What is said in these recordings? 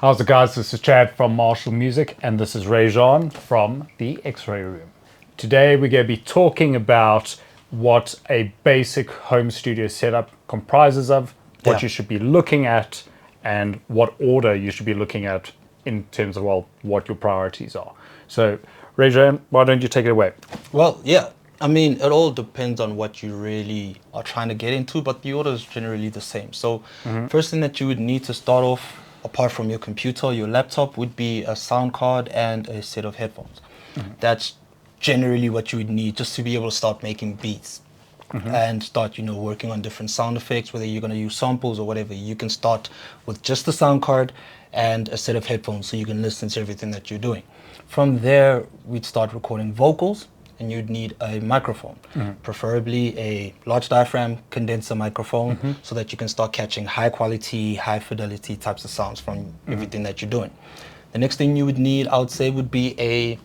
How's it, guys? This is Chad from Marshall Music, and this is Rae-Sjan from the X-Ray Room. Today we're going to be talking about what a basic home studio setup comprises of, what you should be looking at, and what order you should be looking at in terms of, well, what your priorities are. So, Rae-Sjan, why don't you take it away? Well, yeah. I mean, it all depends on what you really are trying to get into, but the order is generally the same. So, first thing that you would need to start off, apart from your computer or your laptop, would be a sound card and a set of headphones. That's generally what you would need just to be able to start making beats and start, working on different sound effects, whether you're going to use samples or whatever. You can start with just the sound card and a set of headphones so you can listen to everything that you're doing. From there, we'd start recording vocals. And you'd need a microphone, preferably a large diaphragm condenser microphone, so that you can start catching high quality, high fidelity types of sounds from everything that you're doing. The next thing you would need, I would say, would be a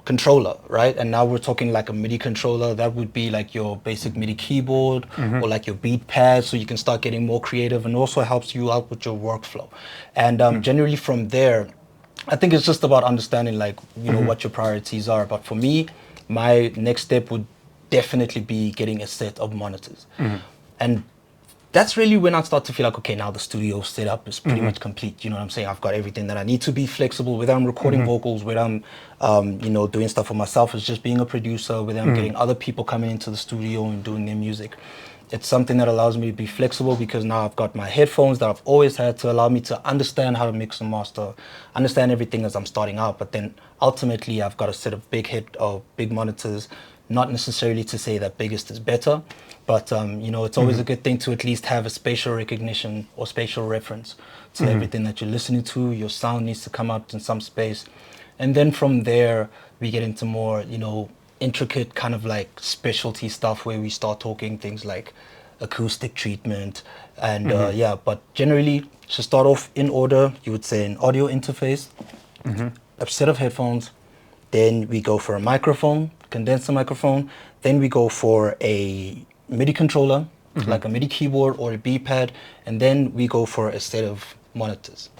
controller, right? And now we're talking like a MIDI controller. That would be like your basic MIDI keyboard or like your beat pad, so you can start getting more creative, and also helps you out with your workflow. And generally from there, I think it's just about understanding like, what your priorities are. But for me, my next step would definitely be getting a set of monitors. And that's really when I start to feel like, okay, now the studio setup is pretty much complete. You know what I'm saying? I've got everything that I need to be flexible, whether I'm recording vocals, whether I'm, doing stuff for myself as just being a producer, whether I'm getting other people coming into the studio and doing their music. It's something that allows me to be flexible because now I've got my headphones that I've always had to allow me to understand how to mix and master, understand everything as I'm starting out. But then ultimately I've got a set of big monitors, not necessarily to say that biggest is better, but it's always a good thing to at least have a spatial recognition or spatial reference to everything that you're listening to. Your sound needs to come out in some space. And then from there, we get into more, intricate kind of like specialty stuff where we start talking things like acoustic treatment and but generally to start off in order, you would say an audio interface, a set of headphones, then we go for a microphone, condenser microphone, then we go for a MIDI controller, like a MIDI keyboard or a beat pad, and then we go for a set of monitors.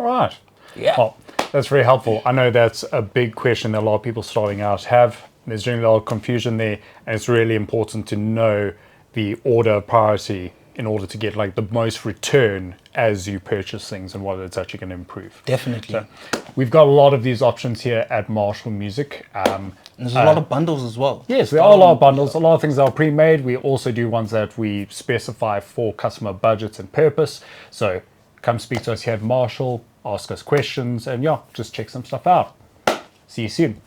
All right. Yeah. Well, that's very helpful. I know that's a big question that a lot of people starting out have. There's generally a lot of confusion there, and it's really important to know the order of priority in order to get like the most return as you purchase things and what it's actually going to improve. Definitely. So we've got a lot of these options here at Marshall Music. There's a lot of bundles as well. Yes, there are a lot of bundles. A lot of things that are pre-made. We also do ones that we specify for customer budgets and purpose. So come speak to us here at Marshall, ask us questions, and just check some stuff out. See you soon.